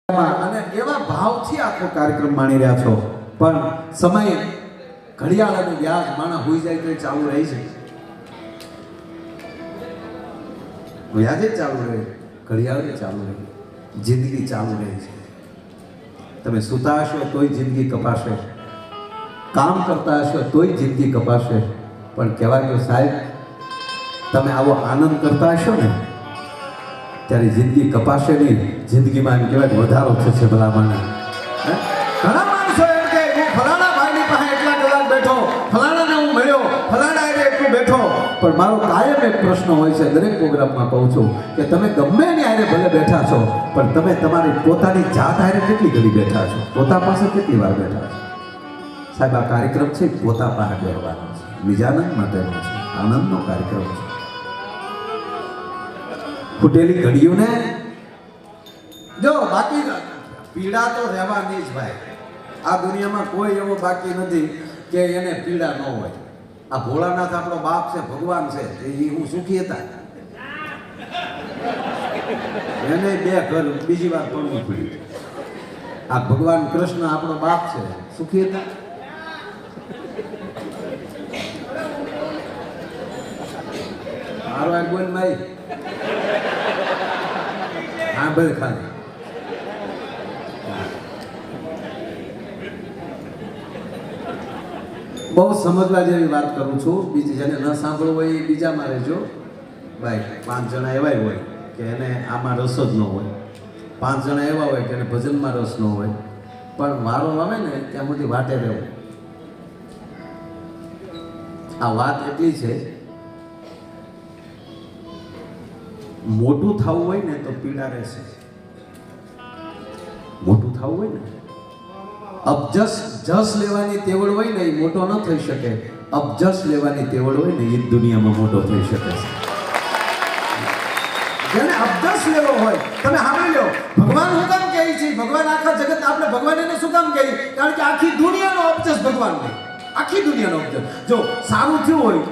અને એવા ભાવથી આખો કાર્યક્રમ માણી રહ્યા છો, પણ સમય ઘડિયાળ અને વ્યાજ માણસ હોઈ જાય તો ચાલુ રહી છે, વ્યાજે ચાલુ રહે, ઘડિયાળ ચાલુ રહે, જિંદગી ચાલુ રહે છે. તમે સૂતા હશો તોય જિંદગી કપાશે, કામ કરતા હશો તોય જિંદગી કપાશે, પણ કહેવાય કે સાહેબ તમે આવો આનંદ કરતા હશો ને ત્યારે જિંદગી કપાશે નહીં, જિંદગીમાં એમ કહેવાય વધારો થશે. ભલામણ ઘણા માણસો એમ કે હું ફલાણા ભાઈની પાસે એટલા કલાક બેઠો, ફલાણાને હું મળ્યો, ફલાણા એને એટલું બેઠો. પણ મારો કાયમ એક પ્રશ્ન હોય છે, દરેક પ્રોગ્રામમાં કહું છું કે તમે ગમે એની હારે ભલે બેઠા છો, પણ તમે તમારી પોતાની જાત હારે કેટલી ઘડી બેઠા છો, પોતા પાસે કેટલી વાર બેઠા છો? સાહેબ આ કાર્યક્રમ છે પોતા પાસે બેસવાનો છે, નિજાનંદ માટેનો છે, આનંદનો કાર્યક્રમ છે. ફૂટેલી ઘડીઓને જો બાકી પીડા તો રહેવાની જ ભાઈ. આ દુનિયામાં કોઈ એવો બાકી નથી કે એને પીડા ન હોય. આ ભોળાનાથ આપણો બાપ છે, ભગવાન છે, એ હું સુખી હતા, એને બે ઘર બીજી વાર પડવું પડ્યું. આ ભગવાન કૃષ્ણ આપણો બાપ છે, સુખી હતા. મારો એક બોલ ભાઈ હા ભાઈ ખાલી બહુ સમજવા જેવી વાત કરું છું. બીજી જેને ન સાંભળવું હોય એ બીજામાં રહેજો ભાઈ. 5 જણા એવા હોય કે એને આમાં રસ જ ન હોય, 5 જણા એવા હોય કે એને ભજનમાં રસ ન હોય, પણ વારો આવે ને ત્યાં સુધી વાટે રહેવું. આ વાત એટલી છે, મોટું થવું હોય ને તો પીડા રહેશે. મોટું થવું હોય ને જસ લેવાની તેવડ હોય ને એ મોટો ન થઈ શકે, અબજસ લેવાની તેવડ હોય ને એ દુનિયામાં મોટો થઈ શકે છે. જેને અબજસ લેવો હોય તમે સાંભળી લો. ભગવાન હું કામ કહે છે, ભગવાન આખા જગત આપણે ભગવાન એને શું કામ કહે? કારણ કે આખી દુનિયાનો અબજસ ભગવાન નહીં, આખી દુનિયાનો અબજસ. જો સારું થયું હોય,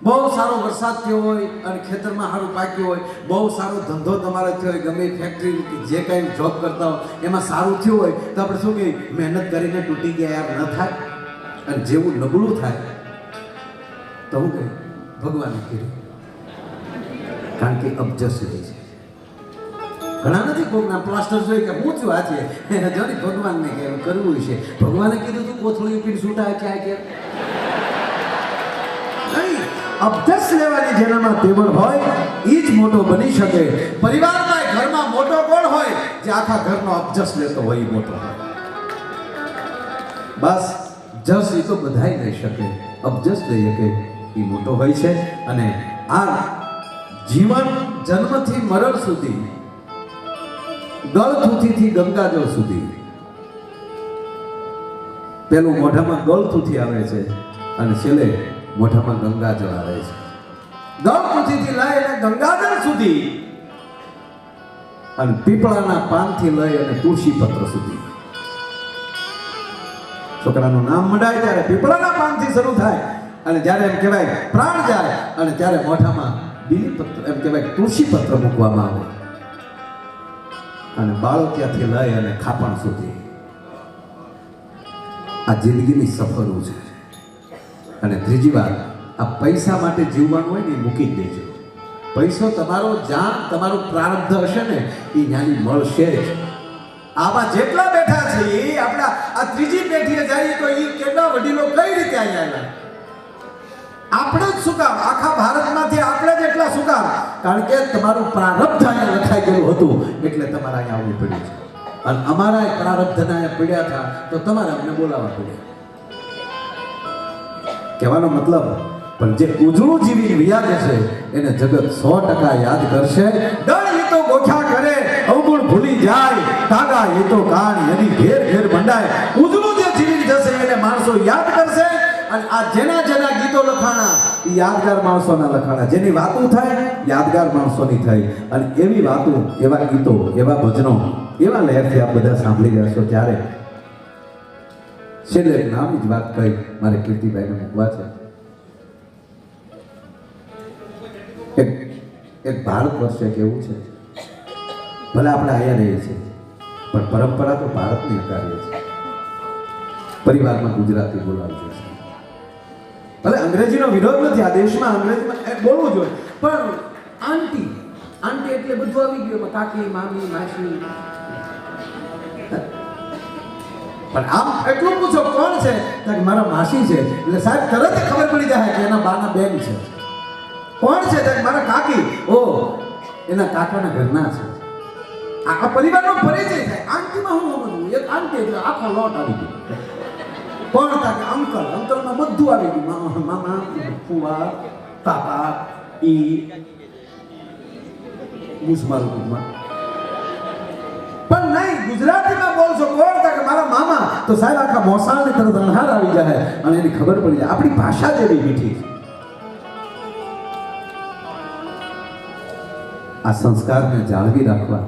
બહુ સારો વરસાદ થયો હોય અને ખેતરમાં સારું પાક્યું હોય, બહુ સારો ધંધો તમારે થયો હોય, ગમે ફેક્ટરી જે કાંઈ જોબ કરતા હોય એમાં સારું થયું હોય તો આપણે શું કહીએ? મહેનત કરીને તૂટી ગયા યાર, ન થાય. અને જેવું નબળું થાય તો હું કહી ભગવાને કીધું, કારણ કે અબજસ રહે છે. ઘણા નથી કોકના પ્લાસ્ટર જોઈ કે હું છું આ છે જોની ભગવાનને કહેવું કરવું છે. ભગવાને કીધું તું કોથળી પીને છૂટા ક્યાં કે નહીં. અબજસ લેવાની જેનામાં તેવડ હોય એ જ મોટો બની શકે. પરિવારમાં ઘરમાં મોટો કોણ હોય? જે આખા ઘરનો અબજસ લેતો હોય એ મોટો હોય. બસ જસ એ તો બધાય લઈ શકે, અબજસ લઈ શકે એ મોટો હોય છે. અને આ જીવન જન્મથી મરણ સુધી, ગળથૂથીથી ગંગાજળ સુધી, પેલું મોઢામાં ગળથૂથી આવે છે અને છેલ્લે મોઢામાં ગંગાજળ આવે છે. ગળથૂથીથી લઈ અને ગંગાજળ સુધી, અને પીપળાના પાનથી લઈ અને તુલસી પત્ર સુધી. છોકરાનું નામ મંડાય ત્યારે પીપળાના પાનથી શરૂ થાય, અને જ્યારે એમ કહેવાય પ્રાણ જાય અને ત્યારે મોઢામાં બીલીપત્ર એમ કહેવાય તુલસી પત્ર મૂકવામાં આવે, અને બાળકિયાથી લઈ અને ખાપણ સુધી આ જિંદગીની સફરો છે. અને ત્રીજી વાત, આ પૈસા માટે જીવવાનું હોય ને એ મૂકી જ દેજો. પૈસો તમારો જ્યાં તમારું પ્રારબ્ધ હશે ને એ જ્ઞાની મળશે જ. આમાં જેટલા બેઠા છે એ આપણા આ ત્રીજી પેઢીએ જઈએ તો એ કેટલા વડીલો કઈ રીતે આવ્યા? આપણે જ શું કામ? આખા ભારતમાંથી આપણે જ એટલા શું કામ? કારણ કે તમારું પ્રારબ્ધ અહીંયા લખાઈ ગયું હતું એટલે તમારે અહીંયા આવવું પડ્યું છે. અને અમારા પ્રારબ્ધના અહીંયા પડ્યા હતા તો તમારે અમને બોલાવવા પડ્યા. કહેવાનો મતલબ, પણ જે ઉજળું જીવી વ્યાજ છે એને જગત 100% યાદ કરશે. દળ એ તો ગોખ્યા કરે, અવગુણ ભૂલી જાય, તાગા એ તો કાન એની ઘેર ઘેર મંડાય. ઉજળું જે જીવી જશે એને માણસો યાદ કરશે. અને આ જેના જેના ગીતો લખાણા એ યાદગાર માણસોના લખાણા. જેની વાતો થાય યાદગાર માણસોની થઈ. અને એવી વાતો, એવા ગીતો, એવા ભજનો, એવા લહેરથી આપ બધા સાંભળી રહ્યા છો. ત્યારે છેલ્લે નામની જ વાત કહી મારે કીર્તિભાઈને મૂકવા છે. એક ભારત વર્ષ એક એવું છે, ભલે આપણે અહીંયા રહીએ છીએ, પણ પરંપરા તો ભારતની કાર્ય છે. પરિવારમાં ગુજરાતી બોલાવજો છે. ભલે અંગ્રેજીનો વિરોધ નથી, આ દેશમાં અંગ્રેજીમાં બોલવું જોઈએ, પણ આંટી આંટી એટલે બધું આવી ગયું, કાકી, મામી, માસી. પણ આમ એટલું પૂછો કોણ છે, મારા માસી છે, એટલે સાહેબ તરત ખબર પડી જાય કે એના બાના બેન છે. કોણ છે, મારા કાકી, ઓ એના કાકાના ઘરના છે. આ પરિવારનો પરિચય થાય. આંટીમાં હું સમજવું, એક આંટી એટલે આખો લોટ આવી ગયો. કોણ હતા કે અંકલ, અંકલમાં બધું આવી ગયું, મામા, ફુવા, કાકા, ઈ મુસમારું ટૂંકમાં. પણ નહીં, ગુજરાતીમાં બોલશો કોણ હતા કે મારા મામા, તો સાહેબ આખા મોસાળની તરફ અંધાર આવી જાય અને એની ખબર પડી જાય. આપણી ભાષા જેવી મીઠી છે. આ સંસ્કારને જાળવી રાખવા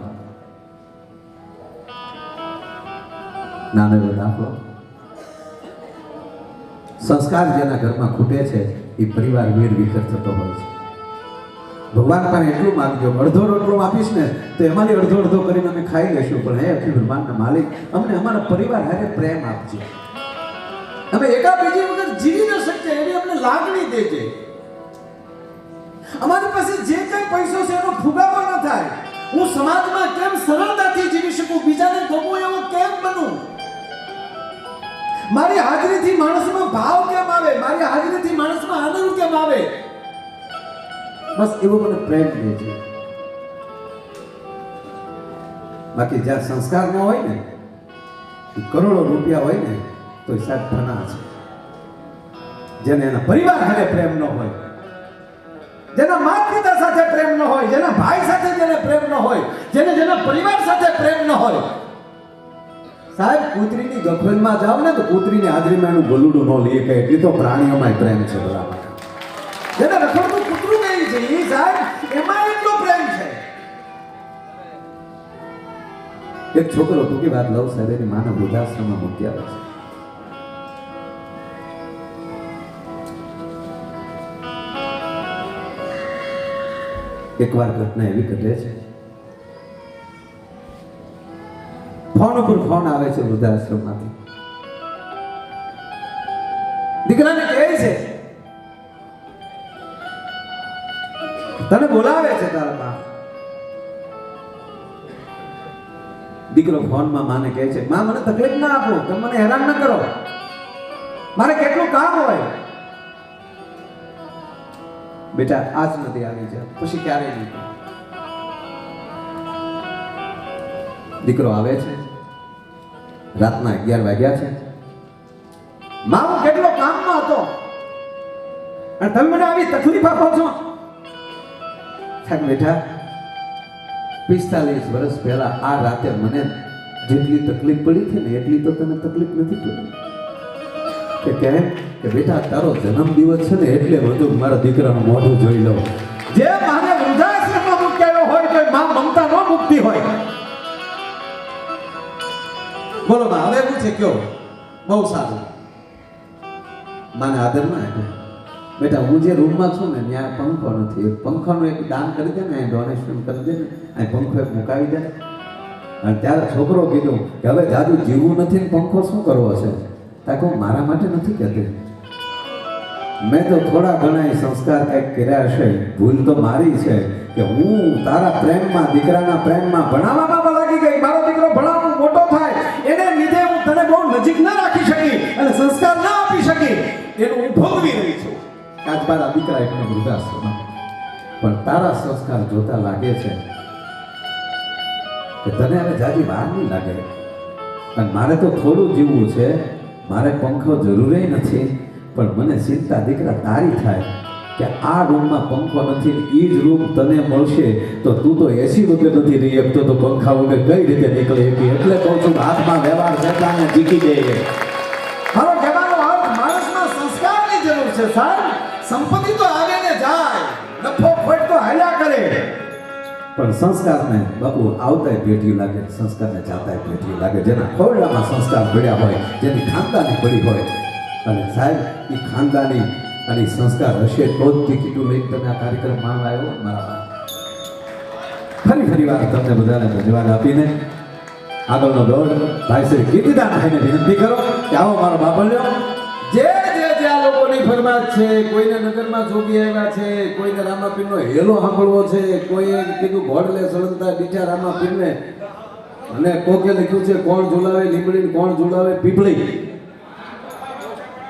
નાનો એવો દાખલો. સંસ્કાર જેના ઘરમાં ખૂટે છે એ પરિવાર વેર વિખર થતો હોય છે. ભગવાન પાસે એટલું માંગજો, અડધો રોટલો આપીશ ને તો એમાંથી અડધો અડધો કરીને અમે ખાઈ લઈશું, પણ હે અખિલ બ્રહ્માંડના માલિક, અમને અમારા પરિવાર હારે પ્રેમ આપજો. અમે એકાબીજી વગર જીવી ન શકીએ એવી અમને લાગણી દેજે. અમારી પાસે જે કઈ પૈસો છે એનો ફુગાવો ન થાય. હું સમાજમાં કેમ સરળતાથી જીવી શકું, બીજાને ગમું એવો કેમ બનું, મારી હાજરીથી માણસમાં ભાવ કેમ આવે, મારી હાજરીથી માણસમાં આનંદ કેમ આવે, બસ એવો મને પ્રેમ દે છે. બાકી જ્યાં સંસ્કાર ન હોય ને, કરોડો રૂપિયા હોય ને તો એ સાહેબ ફના છે. જેને એના પરિવાર સાથે પ્રેમ ન હોય, જેના માતા પિતા સાથે પ્રેમ ન હોય, જેના ભાઈ સાથે જેને પ્રેમ ન હોય, જેના પરિવાર સાથે પ્રેમ ન હોય, સાહેબ કૂતરીની ગફલમાં જાવ ને તો કૂતરીની હાજરીમાં એનું ગલુડું ન લઈએ કે એટલી તો પ્રાણીઓમાં પ્રેમ છે. બરાબર, જેને રખડતું કૂતરું કહે છે એ સાહેબ એમાં એટલો પ્રેમ છે. એક છોકરો ટૂંકી વાત લવ સાહેબ એની માનવ વૃદ્ધાશ્રમમાં મૂકી આવે છે. એકવાર ઘટના એવી ઘટે છે, ફોન ઉપર ફોન આવે છે વૃદ્ધાશ્રમમાંથી. દીકરાને કહે છે તને બોલાવે છે તારા બા. દીકરો ફોનમાં માને કહે છે, માં મને તકલીફ ના આપો, તમે મને હેરાન ન કરો, મારે કેટલું કામ હોય. બેટા આજ નથી આવી છે, પછી ક્યારે નહીં. દીકરો આવે છે, રાતના 11 વાગ્યા છે. માં હું કેટલો કામમાં હતો અને તમે મને આવી તકલીફ આપો છો. બેટા 45 વર્ષ પહેલા આ રાતે મને જેટલી તકલીફ પડી છે ને એટલી તો તને તકલીફ નથી પડી. કે કેમ કે બેટા તારો જન્મ દિવસ છે ને એટલે વધુ મારા દીકરાનું મોઢું જોઈ લો. જે માને વૃદ્ધાશ્રમમાં મૂક્યો હોય તો માં મમતા ન મુકતી હોય. બોલો માં હવે શું છે કયો? બહુ સારું. માને આદર ના આપ્યો. બેટા હું જે રૂમમાં છું ને ત્યાં પંખો નથી, પંખાનું એક દાન કરી દે ને, ડોનેશન કરી દે ને, અહીં પંખો એક મુકાવી દે. અને ત્યારે છોકરો કીધું કે હવે જાદુ જીવવું નથી ને પંખો શું કરવો છે? તાકો મારા માટે નથી કહેતી, મેં તો થોડા ઘણા સંસ્કાર કંઈક કર્યા છે, ભૂલ તો મારી છે કે હું તારા પ્રેમમાં, દીકરાના પ્રેમમાં ભણાવવામાં લાગી ગઈ. મારો દીકરો ભણાવવાનો મોટો થાય એને લીધે હું તને બહુ નજીક ના રાખી શકી અને સંસ્કાર ના આપી શકી, એનું હું ભોગવી રહી છું. આજ મારા દીકરા એકને વૃદ્ધાશ્રમ, પણ તારા સંસ્કાર જોતા લાગે છે કે તને હવે જાજી વાર નહીં લાગે. અને મારે તો થોડું જીવવું છે, મારે પંખો જરૂરી નથી, પણ મને ચિંતા દીકરા તારી થાય કે આ રૂમમાં પંખો નથી, એ જ રૂમ તને મળશે તો તું તો એસી વગર નથી રહી શકતો, તો પંખા વગર કઈ રીતે નીકળી શકી. એટલે કહું છું હાથમાં વ્યવહાર સરકારને જીકી દઈએ. મારો કહેવાનો અર્થ માણસમાં સંસ્કારની જરૂર છે સાહેબ. સંપત્તિ તો આવે ને જાય, નફો ખોટ તો હાલ્યા કરે, પણ સંસ્કારને બાપુ આવતાય પેઢી લાગે, સંસ્કારને જાતાય પેઢી લાગે. જેના ખોરડામાં સંસ્કાર પડ્યા હોય, જેની ખાનદાની પડી હોય, અને સાહેબ એ ખાનદાની અને સંસ્કાર હશે તો જ ટિકિટો લઈને તમે આ કાર્યક્રમ માણવા આવ્યો. મારા ફરી વાર તમને બધાને ધન્યવાદ આપીને આગળનો દોર ભાઈ શ્રી કીર્તિદાન ભાઈને વિનંતી કરો કે આવો મારો બાબલ્યો. જે આ લોકોની ફરમાશ છે, કોઈને નગરમાં જોગી આવ્યા છે, કોઈને રામાપીરનો હેલો સાંભળવો છે, કોઈએ કીધું ઘોડલે સળંગતા બીજા રામાપીરને, અને કોકે લખ્યું છે કોણ ઝુલાવે લીમડી, કોણ ઝુલાવે પીપળી.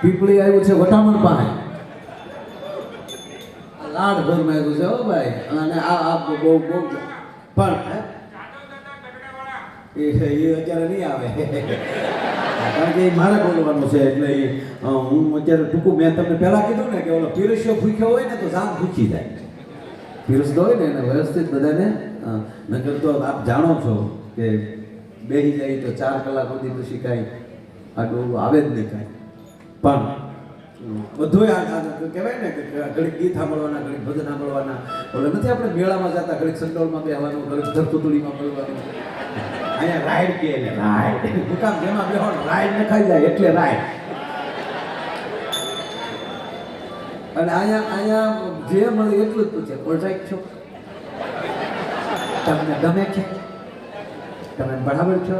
પીપળી આવ્યું છે વટામણ પાસે, લાડ ભરમાં આવ્યું છે હો ભાઈ. અને આ બહુ પણ એ અત્યારે નહીં આવે કારણ કે મારે બોલવાનું છે. એટલે હું અત્યારે ટૂંકું મેં તમને પહેલા કીધું ને કે ઓલો પીરસ્યો ભૂખ્યો હોય ને તો જાન ભૂખી જાય. પીરસતો હોય ને એને વ્યવસ્થિત બધાને, નકર તો આપ જાણો છો કે બેસી જાય તો 4 કલાક સુધી પછી કાંઈ આટલું આવે જ નહીં કાંઈ. પણ બધું કહેવાય ને કે ઘડીક ગીત સાંભળવાના, ઘડીક ભજન સાંભળવાના. ઓલે નથી આપણે મેળામાં જતા ઘડીક સંડોળમાં બેસવાનું, ઘડીક ધરતુતડીમાં મળવાનું. અહીંયા રાઈડ કે રાઈડ દુકાન જેમાં બેહો રાઈડ ને ખાઈ જાય એટલે રાઈડ. અને અહીંયા જે મળે એટલું જ પૂછે ઓળખાય છો, તમને ગમે છે, તમે બરાબર છો,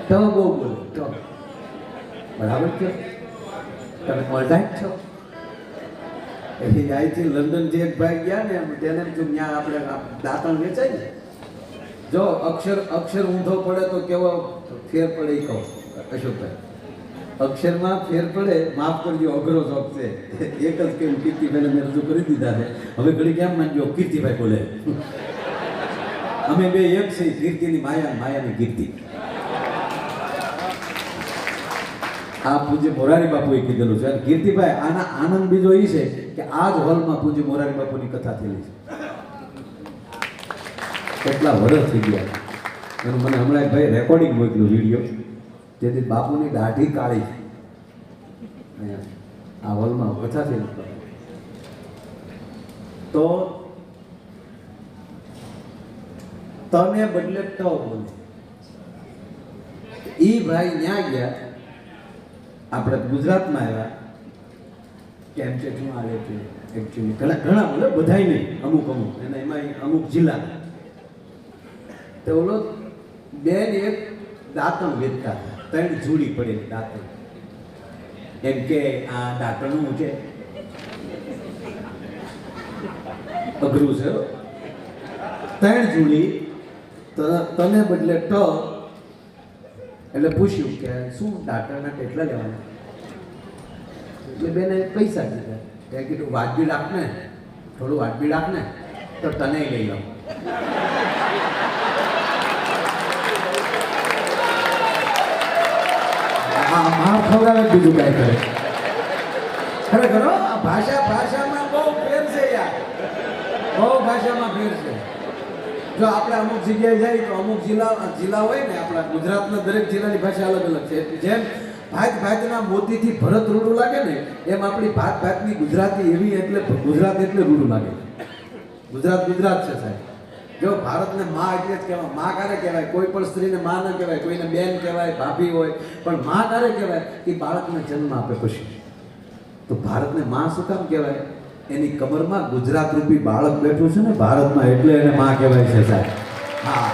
તો બહુ બોલો તો બરાબર છો, તમે ઓળખાય છો. એટલે અહીંથી લંડન જે એક ભાઈ ગયા ને તેને જો ત્યાં આપણે દાંતણ વેચાય ને, જો અક્ષર ઊંધો પડે તો કેવો ફેર પડે એ કહો અશોકભાઈ. અક્ષરમાં ફેર પડે, માફ કરજો અઘરો જોબ છે. એક જ કેવું કીર્તિભાઈને મેં રજૂ કરી દીધા છે. હવે ઘડી કેમ માનજો કીર્તિભાઈ બોલે, અમે બે એક છે, કીર્તિની માયા, માયાની કીર્તિ. આ પૂજ્ય મોરારી બાપુએ કીધેલું છે. કીર્તિભાઈ આના આનંદ બીજો એ છે કે આ જ હોલમાં પૂજ્ય મોરારી બાપુની કથા થયેલી છે. કેટલા વર્ષ થઈ ગયા એનું મને હમણાં ભાઈ રેકોર્ડિંગ મોકલ્યું વિડીયો. તેથી બાપુની દાઢી કાળી આ હોલમાં કથા થયેલી. તો તને બદલે ટ બોલે ઈ ભાઈ ન્યા ગયા. આપણે ગુજરાતમાં આવ્યા કેમ છે શું આવે છે એકચ્યુઅલી ઘણા બોલે, બધાય નહીં, અમુક અને એમાં અમુક જિલ્લા. તો ઓલો બેન એક દાંતણ વેચતા હતા, 3 જોડી પડેલી દાંતણ. એમ કે આ દાંતણનું છે અઘરું છે. 3 જોડી તને બદલે ટ. એટલે પૂછ્યું કે શું દાંતણના કેટલા લેવાના? એટલે બેને પૈસા દીધા. ત્યાં કીધું વાજબી રાખ ને, થોડું વાજબી રાખ ને તો તને લઈ લઉં. માર ખવડાવે બીજું કાંઈ કરે. ખરેખર આ ભાષામાં બહુ ફેર છે યાર, બહુ ભાષામાં ફેર છે. જો આપણે અમુક જગ્યાએ જાય તો અમુક જિલ્લા હોય ને, આપણા ગુજરાતના દરેક જિલ્લાની ભાષા અલગ અલગ છે. જેમ ભાતના મોતીથી ભરત રૂડું લાગે ને, એમ આપણી ભાતની ગુજરાતી એવી, એટલે ગુજરાત એટલે રૂડું લાગે. ગુજરાત છે સાહેબ. જો ભારતને માં એટલે જ કહેવાય. માં કારે કહેવાય? કોઈ પણ સ્ત્રીને માં ન કહેવાય, કોઈને બેન કહેવાય, ભાભી હોય, પણ માં કારે કહેવાય? કે બાળકને જન્મ આપે પછી. તો ભારતને માં શું કામ કહેવાય? એની કમરમાં ગુજરાત રૂપી બાળક બેઠું છે ને ભારતમાં, એટલે એને માં કહેવાય છે સાહેબ. હા,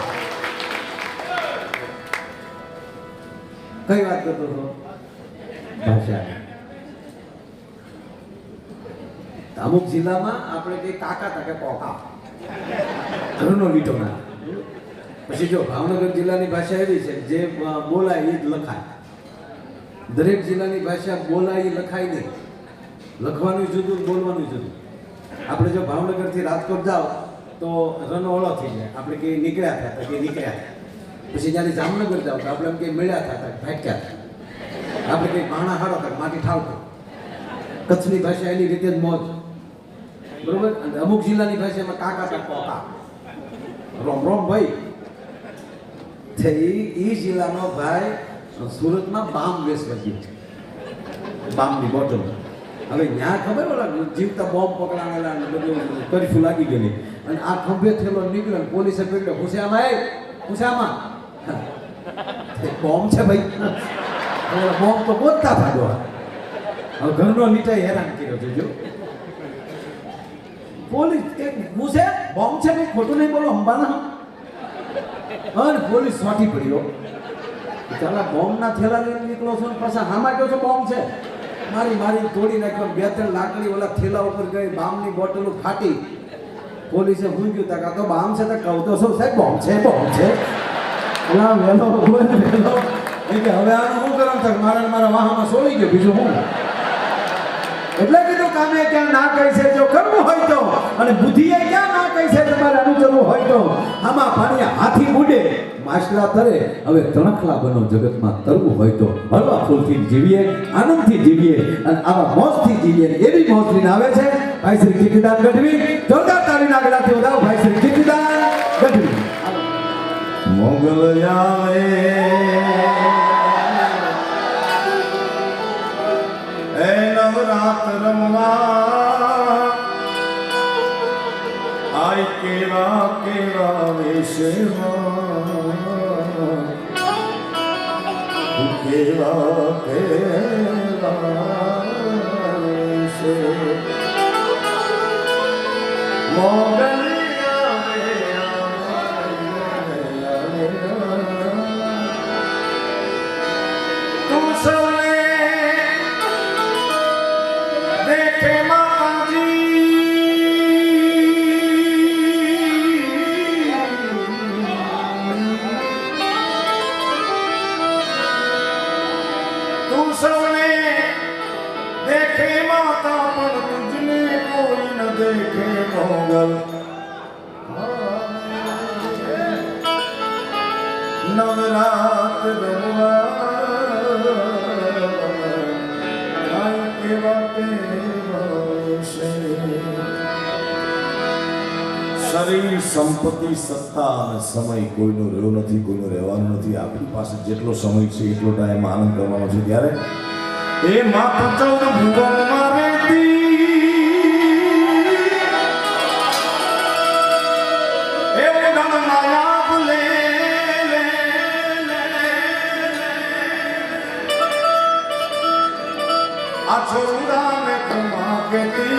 કઈ વાત કરતો હતો? ભાષા. અમુક જિલ્લામાં આપણે કઈ કાકા તાકે કોકા, ઘરનો લીટો ના. પછી જો ભાવનગર જિલ્લાની ભાષા એવી છે જે બોલાય એ જ લખાય. દરેક જિલ્લાની ભાષા બોલાય એ લખાય નહીં. લખવાનું જુદું, બોલવાનું જુદું. આપણે જો ભાવનગરથી રાજકોટ જાઓ તો રનો ઓળો થઈ જાય. આપણે કે નીકળ્યા હતા કે નીકળ્યા. પછી જ્યારે જામનગર જાઓ તો આપણે એમ કે મળ્યા હતા, ભાગ્યા હતા. આપણે કંઈ ભાણા હારો હતા, માટી ઠાવતો. કચ્છની ભાષા એની રીતે જ મોજ, બરોબર. અને અમુક જિલ્લાની ભાષામાં કાકા તા કોકા, રોમ રોમ ભાઈ. એ જિલ્લાનો ભાઈ સુરતમાં બામ વેચવા ગયો, બામની બોટલ. હવે ત્યાં ખબર ઓલા જીવતા બોમ્બ પકડાણેલા ને બધું કરફ્યુ લાગી ગયેલી, અને આ ખંભે થયેલો નીકળ્યો, પોલીસે પકડ્યો. ખુશામાં બોમ્બ છે ભાઈ. બોમ્બ તો બોલતા ભાગો. હવે ઘરનો નીચાઈ હેરાન કર્યો છે. જો પોલીસ કે પૂછે બોમ્બ છે ભાઈ, ખોટું નહીં બોલો, અંબાના અને પોલીસ સોટી પડ્યો ચાલા બોમ્બના થેલા લઈને નીકળો છો ને પાછા હામાં કહો છો બોમ્બ છે મારી તોડી નાખ્યો 2-3 લાકડી ઓલા થેલા ઉપર ગઈ બામની બોટલો ફાટી પોલીસે ભૂંગ્યું તા તો બામ છે તો કહું તો શું સાહેબ બોમ્બ છે ઓલા વેલો કે હવે આનું શું કરવાનું થાય મારા વાહમાં સોળી ગયો બીજું હું એટલે કીધું કામે ક્યાં ના કહી છે જો કરવું હોય તો અને બુદ્ધિએ ક્યાં ના કહી છે તમારે અનુસરવું હોય તો આમાં પાણી હાથી ઉડે માછલા તરે હવે તણખલા બનો જગતમાં તરવું હોય તો હળવા ફૂલથી જીવીએ આનંદથી જીવીએ અને આવા મોજથી જીવીએ એવી મોજ લઈને આવે છે ભાઈ શ્રી કીર્તિદાન ગઢવી જોરદાર તાળીના ગળાથી વધાવો ભાઈ શ્રી કીર્તિદાન ગઢવી મોગલ આવે એ નવરાત રમવા આય કેવા વેશમાં કેવા વેશે મોગલ નવરાત શરીર સંપત્તિ સત્તા અને સમય કોઈનો રહ્યો નથી કોઈનો રહેવાનો નથી આપણી પાસે જેટલો સમય છે એટલો ટાઈમ આનંદ કરવાનો છે ત્યારે એ માં પચૌદ ભુવનમાં રહેતી એ ઉડન માયા ભૂલે આ છોડાને ખમા કેતી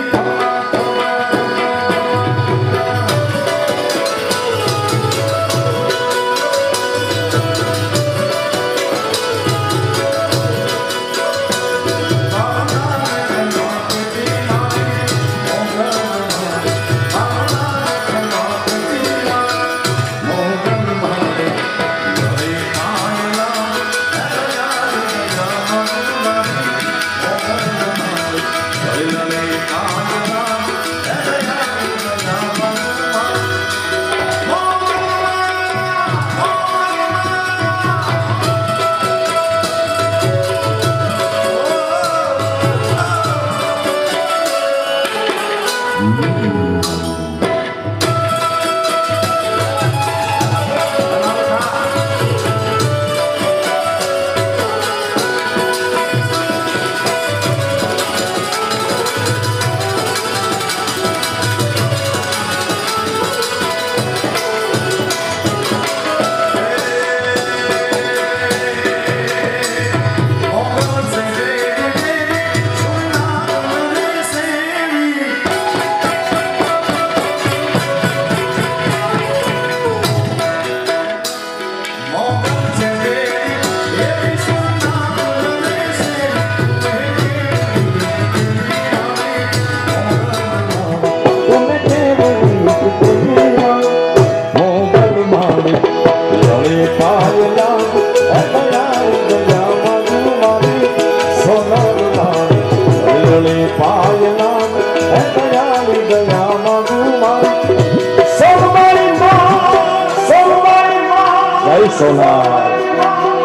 સોના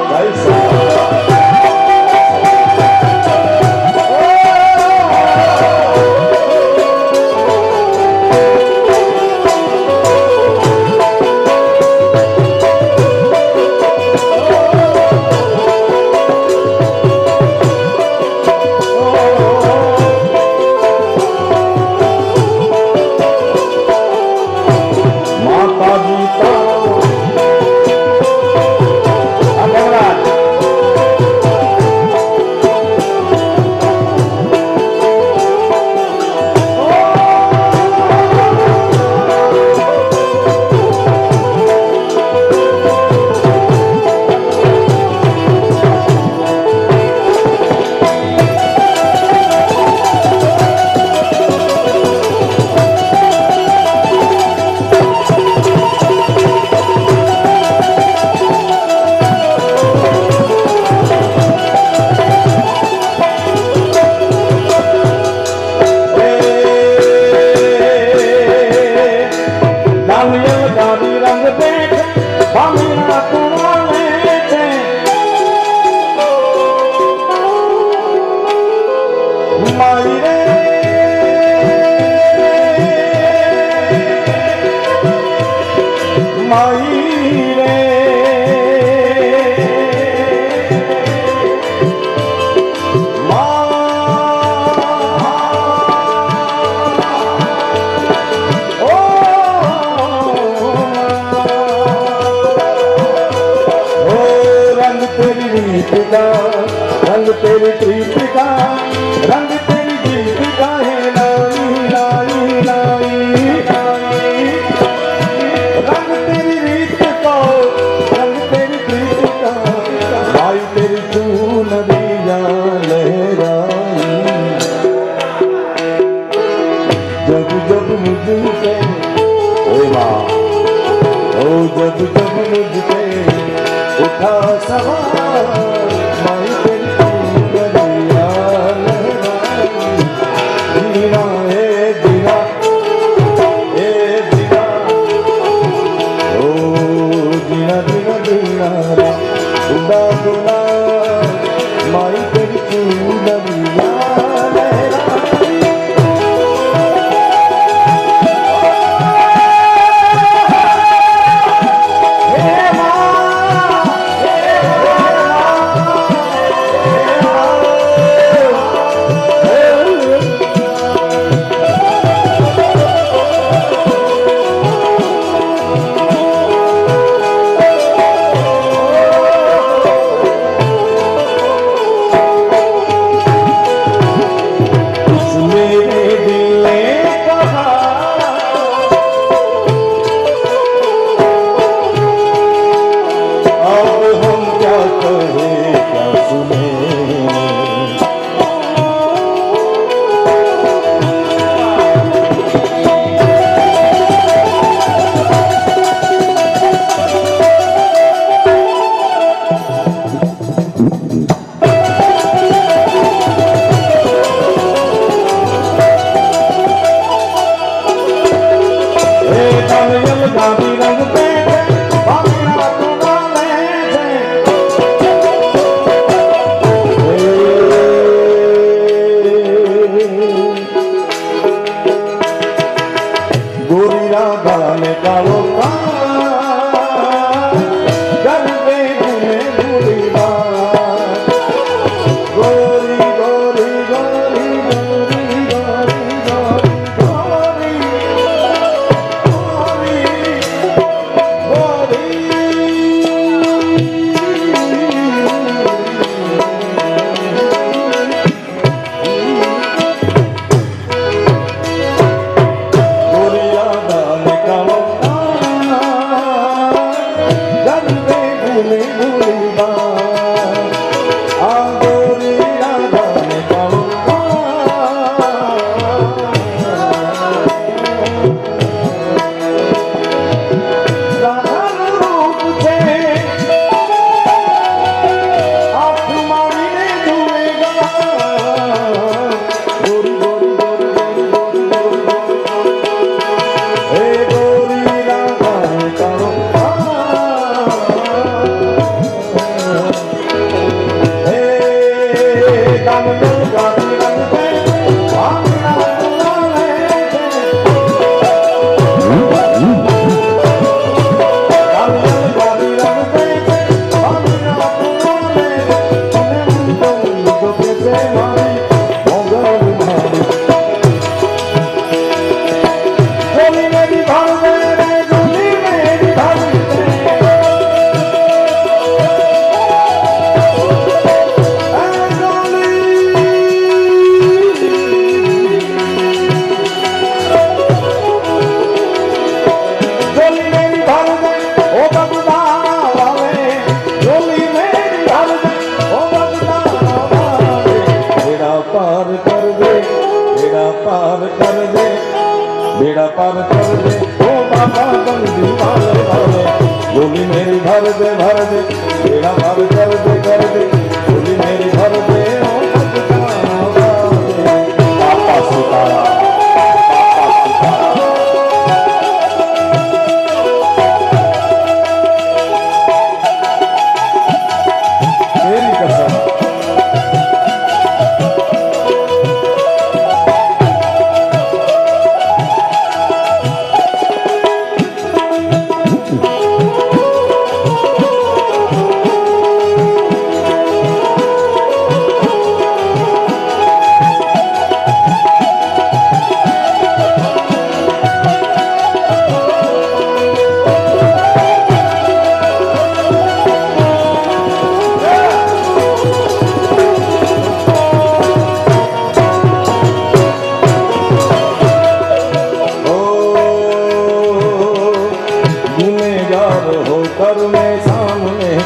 જય સોના प्रीत का रंग तेरी प्रीत का रंग तेरी प्रीत का है लाई लाई लाई लाई रंग तेरी रीत का रंग तेरी प्रीत का लाई तेरी चूनरिया लहराई जब जब मुझसे ओ माँ ओ जब जब मुझसे उठा सवार माई तेरी चूनरिया लहराई जीना है जीना ए जीना ओ जीना जीना जीना उड़ा दुला माई तेरी चूनरिया लहराई बेड़ा पार कर दे ओ बाबा बंदी वाले वाले गोली मेरी भर दे बेड़ा पार कर दे गोली मेरी भर दे ओ बाबा सीतारा मेरी कसम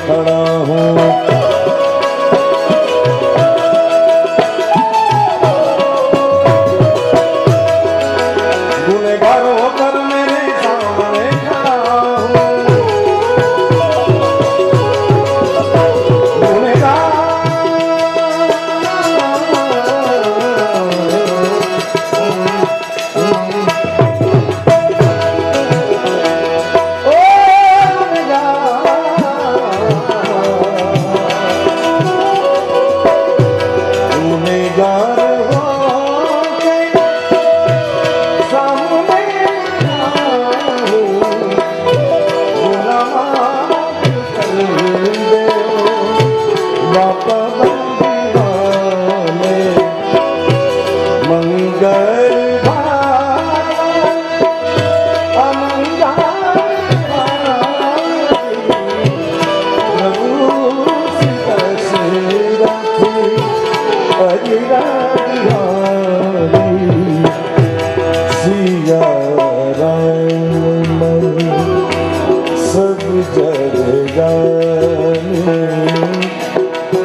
खड़ा हूँ। गुनहगार होकर मेरे सामने खड़ा हूँ। सब जग जाने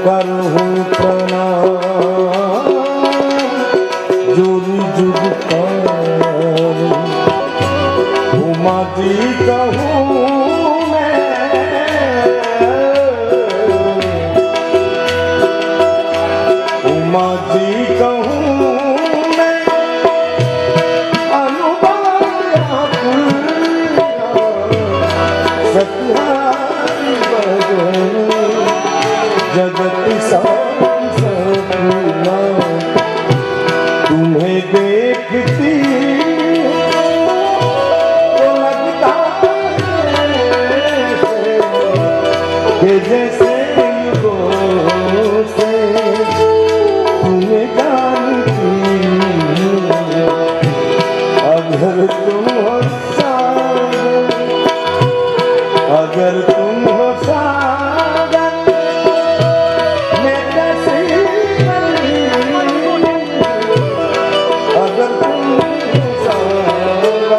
करहूँ प्रणाम जोरी जुग उमा जी कहूँ उमा जी कहूँ जगत संपूर्ण तुम्हें देखती तो लगता है जैसे युगों से तुम्हें जानती। अगर तुम हो सागर, अगर तुम हो सागर, मैं कैसे अगर तुम हो सागर,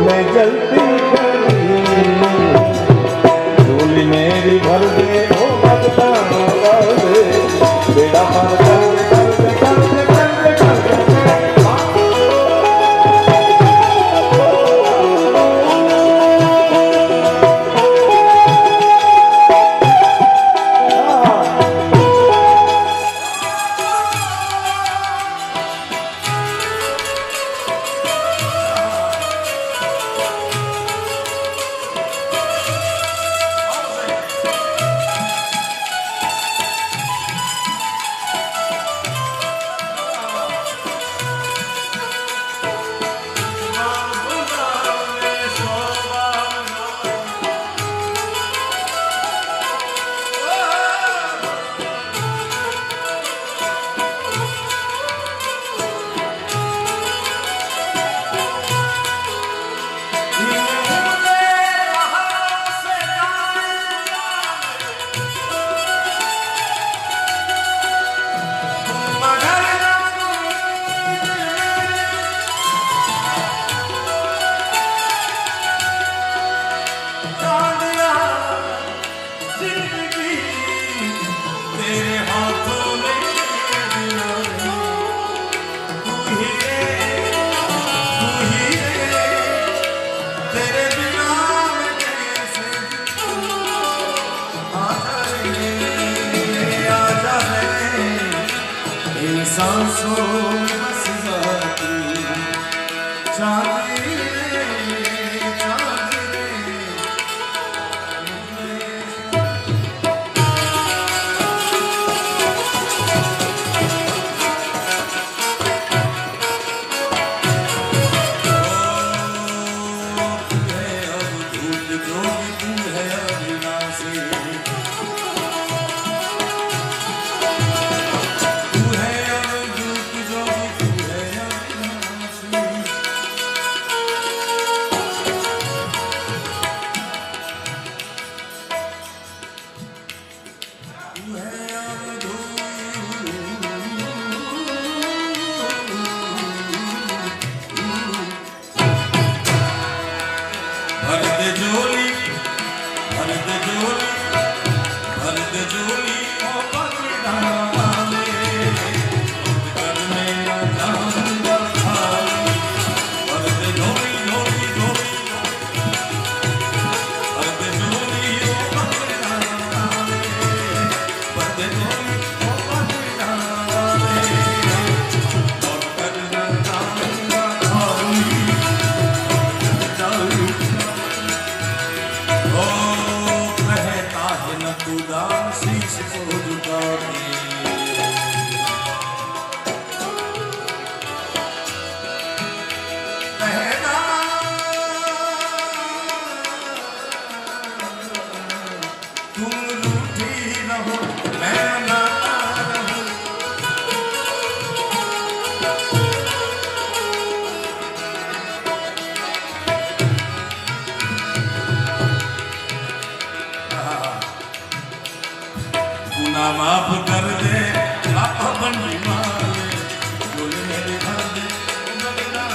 मैं जलती करी झोली मेरी भर दे ओ भगता भर दे बेड़ा पार कर दे कर दे कर दे कर दे कर दे। सांसों बस जाती चांदी चांदी उदास शीश को झुका के कहना तुम रूठी रहो मैं ना रहूं गुनाह माफ कर दे पापा बंदी मारे बोले मेरे घर दे बलिदान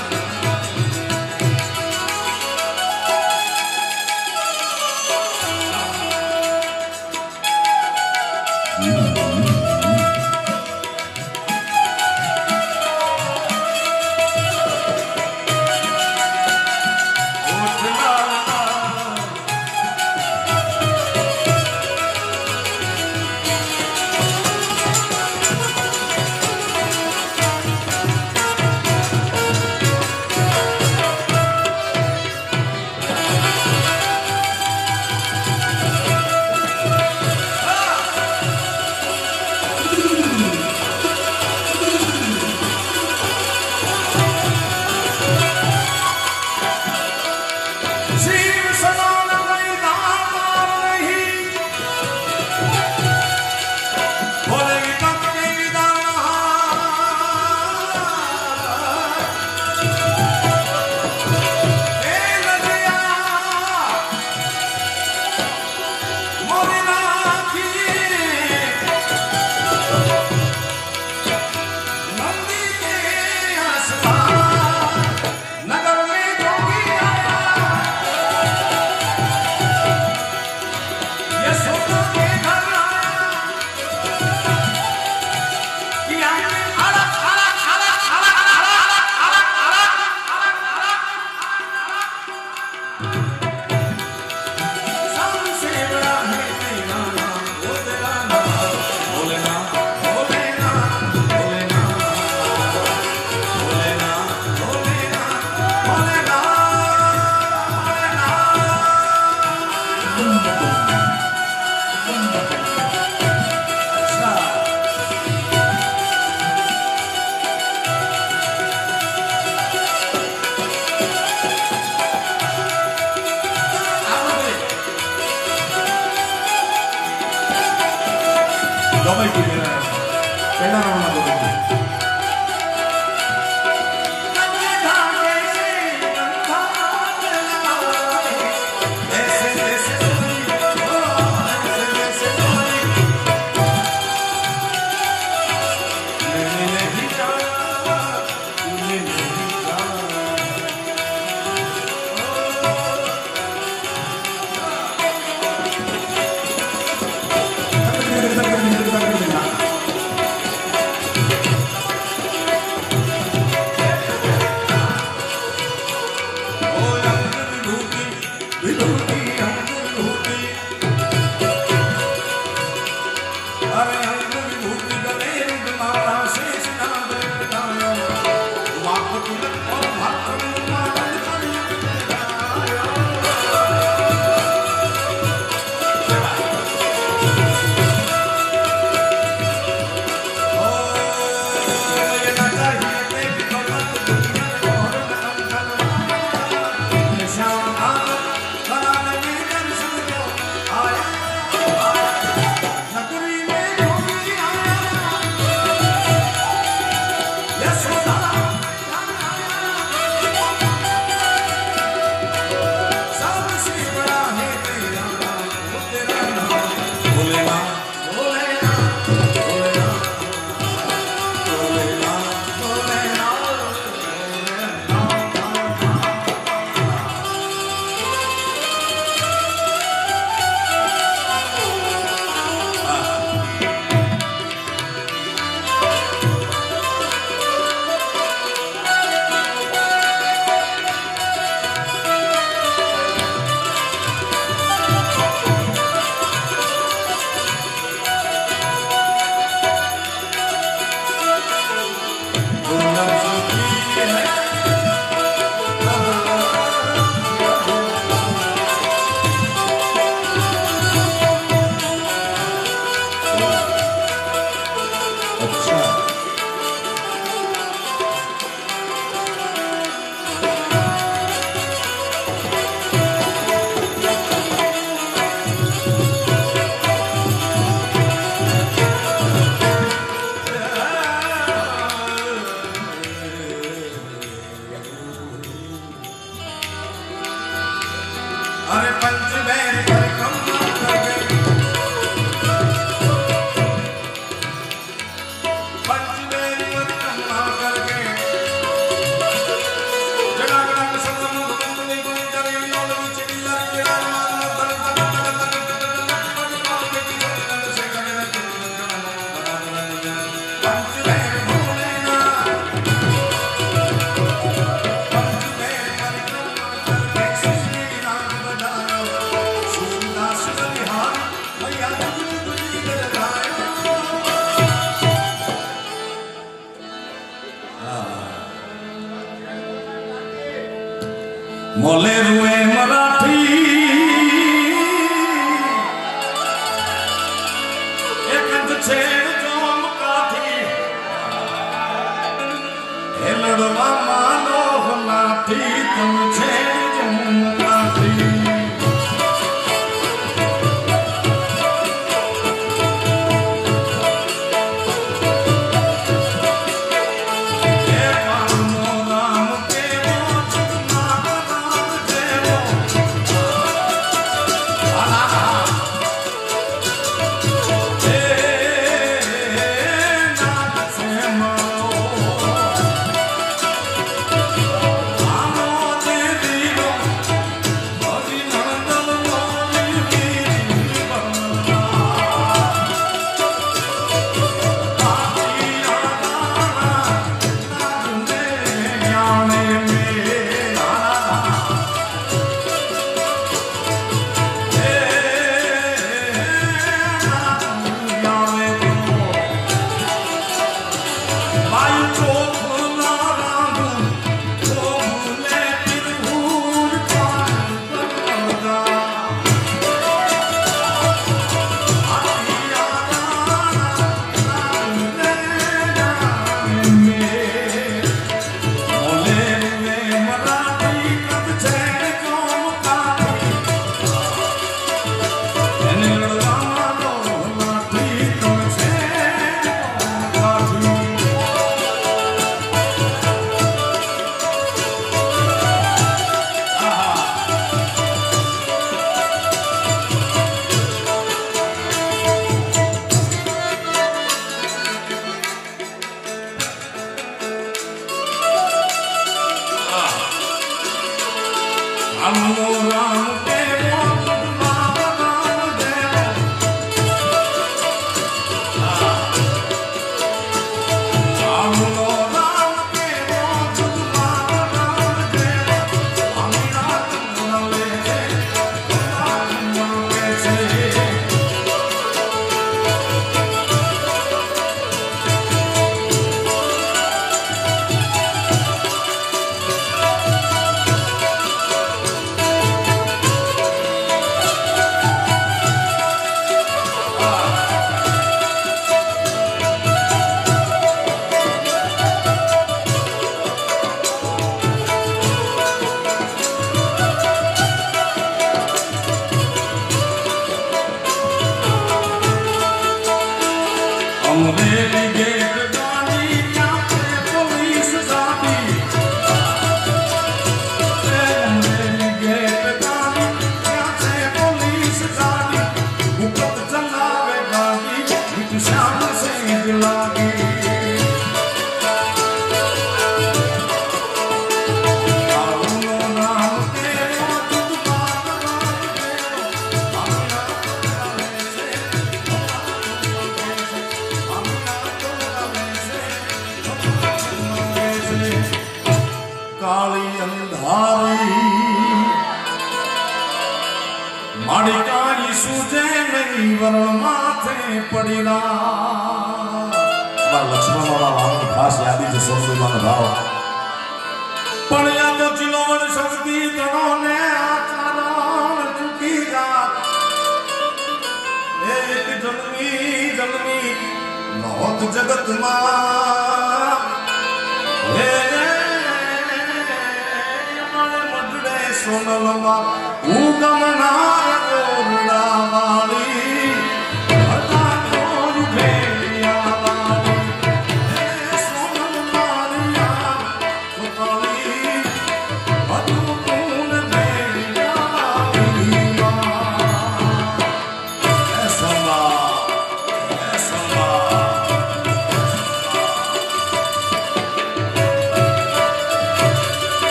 मोले रुए मराठी एक छे जोम काठी हे लड़वा मानो नाठी तुम छे जोम काठी जगत सोनलमा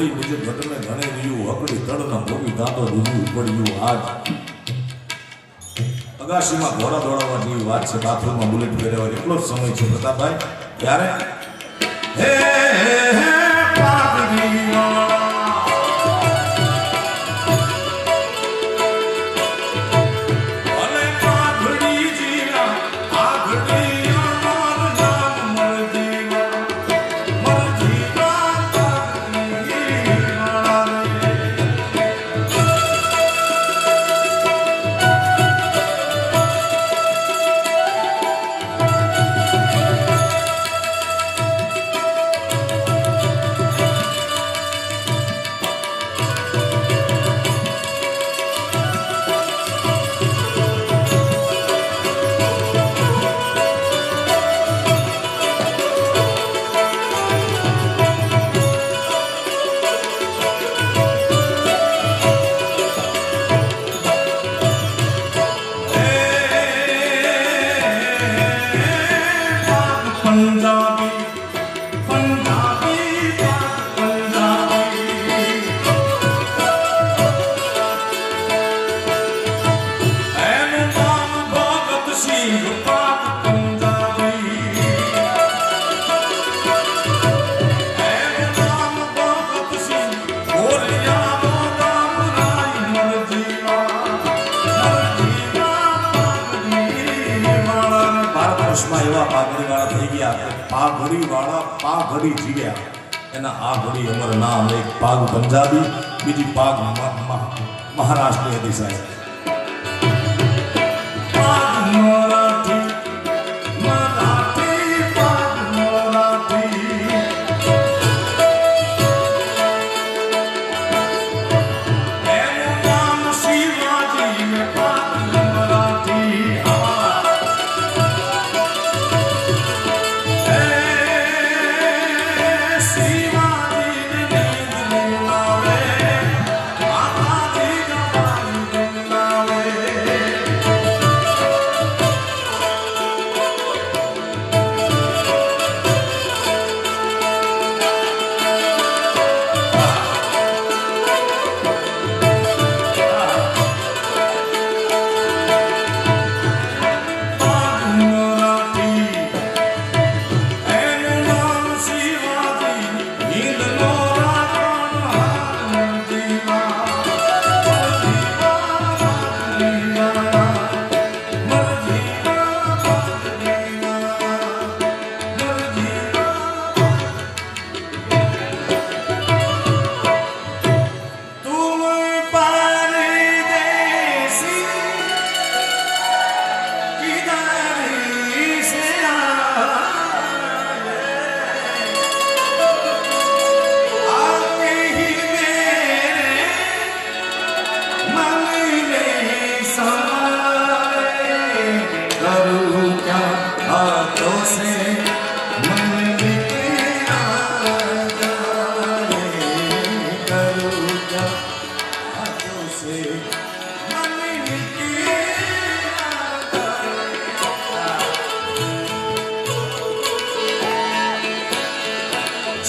ઘોડી મુજે ઘટને ઘણે રહ્યું હકડી તળના ભોગી દાંતો દીધું પડ્યું આજ અગાશીમાં ઘોડા દોડાવવા જેવી વાત છે, બાથરૂમમાં બુલેટ ફેરવવા એટલો જ સમય છે પ્રતાપભાઈ. ત્યારે હે પાઘડી એવા પાઘડીવાળા થઈ ગયા, પાઘડીવાળા પાઘડી જીવ્યા. એના આ ઘડી અમર નામ, એક પાગ પંજાબી, બીજી પાગ મહારાષ્ટ્રની હતી સાહેબ.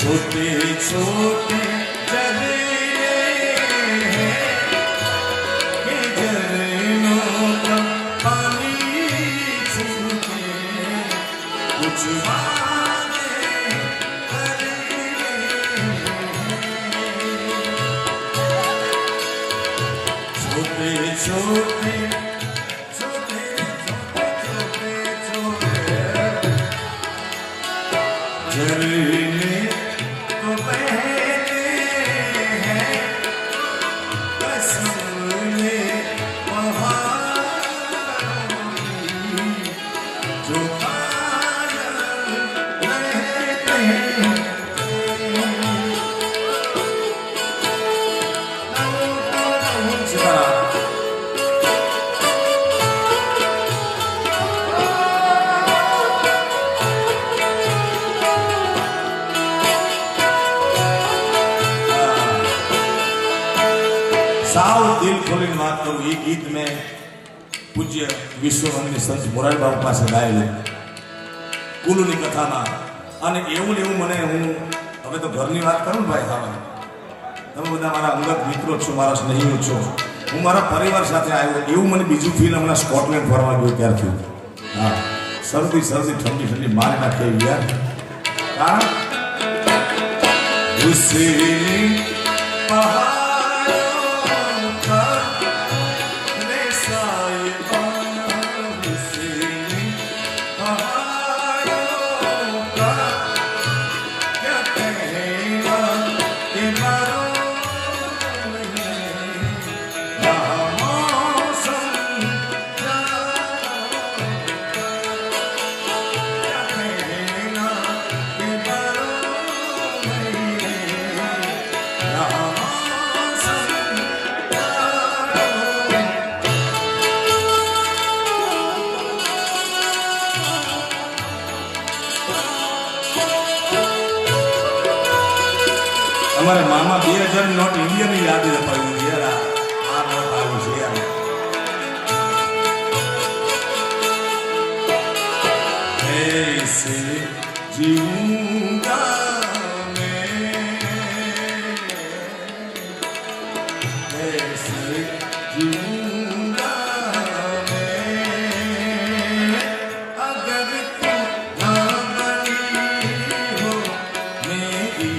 छोटे छोटे झरनों का पानी छूटे कुछ बातें छोटे छोटे छोटे छोटे छोटे झरने साव दिल खोलीने बात करूं, ये गीत में पूज्य विश्ववंदनीय संत मोरारी बाबू પાસે ગાયેલું કુલુની કથામાં. અને એવું મને હું હવે તો ઘરની વાત કરું ને ભાઈ, ખાવાની તમે બધા મારા અંગત મિત્રો છો, મારા સ્નેહીઓ છો. હું મારા પરિવાર સાથે આવ્યો એવું મને બીજું ફીલ હમણાં સ્કોટલેન્ડ ફરવા ગયો ત્યાર થયું. હા, શરદી ઠંડી ઠંડી મારી નાખે યાર. કારણ હુસેની પહાડો પર ને સાયબા, હુસેની પહાડો પર ક્યાં કહેવા કે મારો हमारे मामा 2000 नोट इंडिया में याद है पर यार आ नोट आयो છે यार ऐसे जीऊंगा मैं ऐसे जीऊंगा मैं अगर तुम ना बनी हो मेरी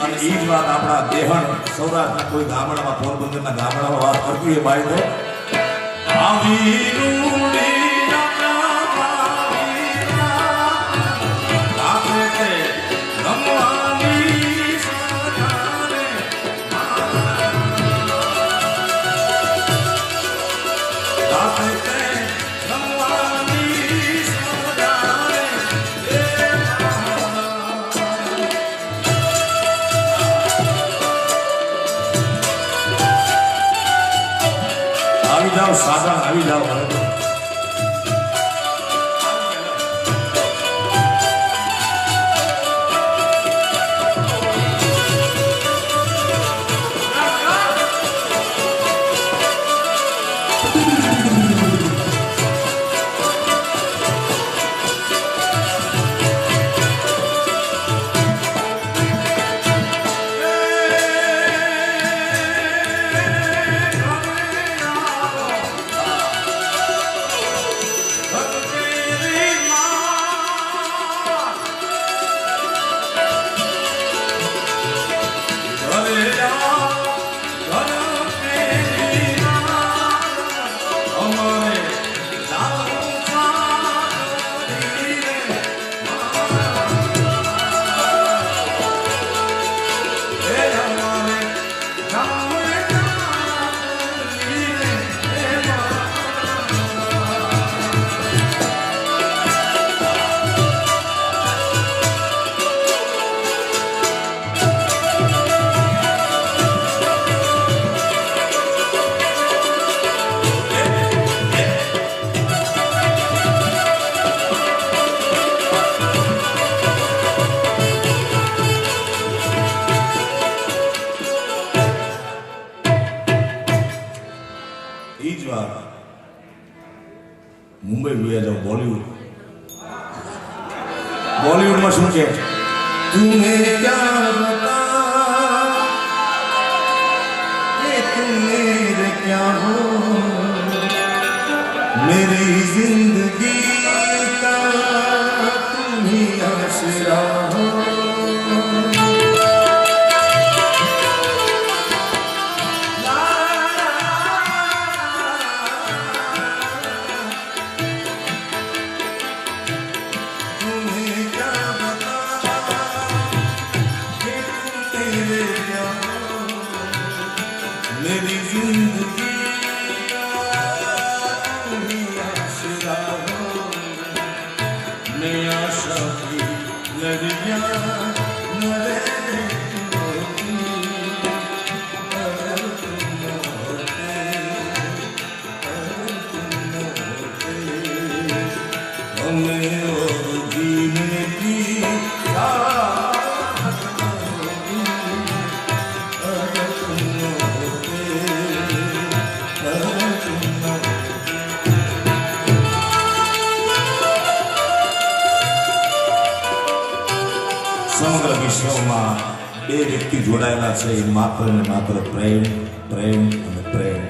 અને એ જ વાત આપણા દેહણ સૌરાષ્ટ્રના કોઈ ગામડામાં પોરબંદરના ગામડામાં વાત કરતી હોય ભાઈ તો આવી આવી જાઓ સાધન આવી જાઓ मुंबई भैया जाओ बॉलीवुड में सुन के तुम्हें क्या बता कि तुम मेरे क्या हो मेरी जिंदगी का तुम ही आसरा हो मेरी जिंदगी मैं आशा की लड़ियां हमें और जीने की સમગ્ર વિશ્વમાં બે વ્યક્તિ જોડાયેલા છે એ માત્ર ને માત્ર પ્રેમ પ્રેમ અને પ્રેમ.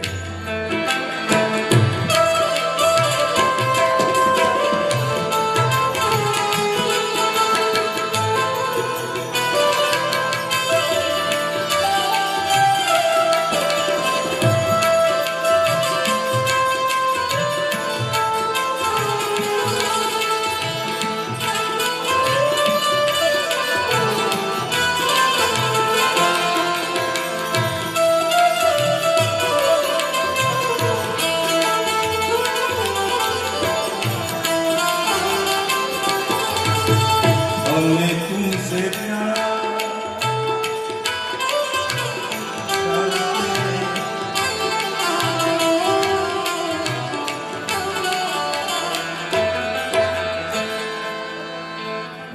हमने तुमसे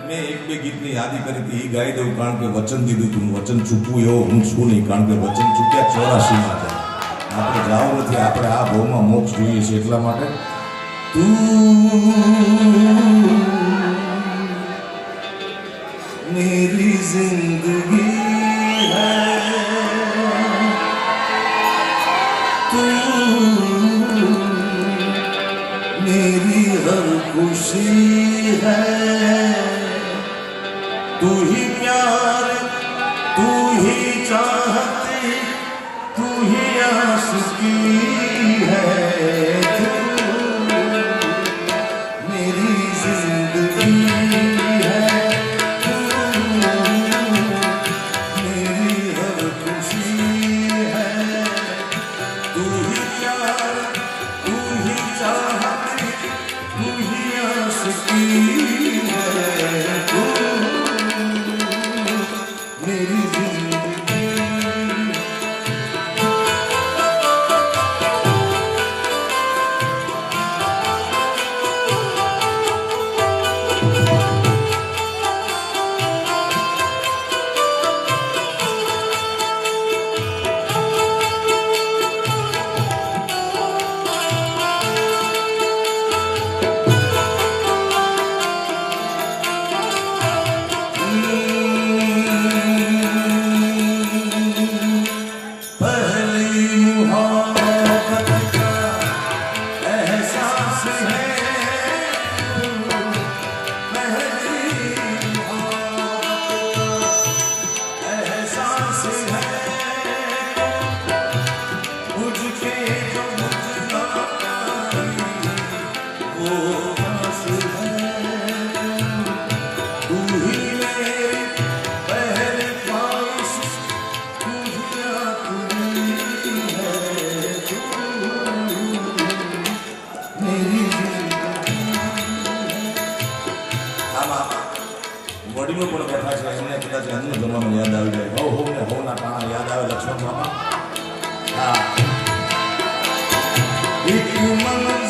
મેં એક બે ગીતની યાદી કરી હતી એ ગાઈ દઉં કારણ કે વચન દીધું હતું વચન ચૂકવું એવો હું છું નહીં કારણ કે વચન ચૂક્યા 84માં છે આપણે જાવું નથી આપણે આ ભાવમાં મોક્ષ જોઈએ છે એટલા માટે તું मेरी जिंदगी है तू मेरी हर खुशी है तू ही प्यार तू ही चाहते तू ही आशिकी है तू मेरी जिंदगी વડીલો પણ બેઠા છે એમને કદાચ એમનું જમવાનું યાદ આવી જાય હો ને હોના ટાણા યાદ આવે લક્ષ્મણ બાપા હા એક મન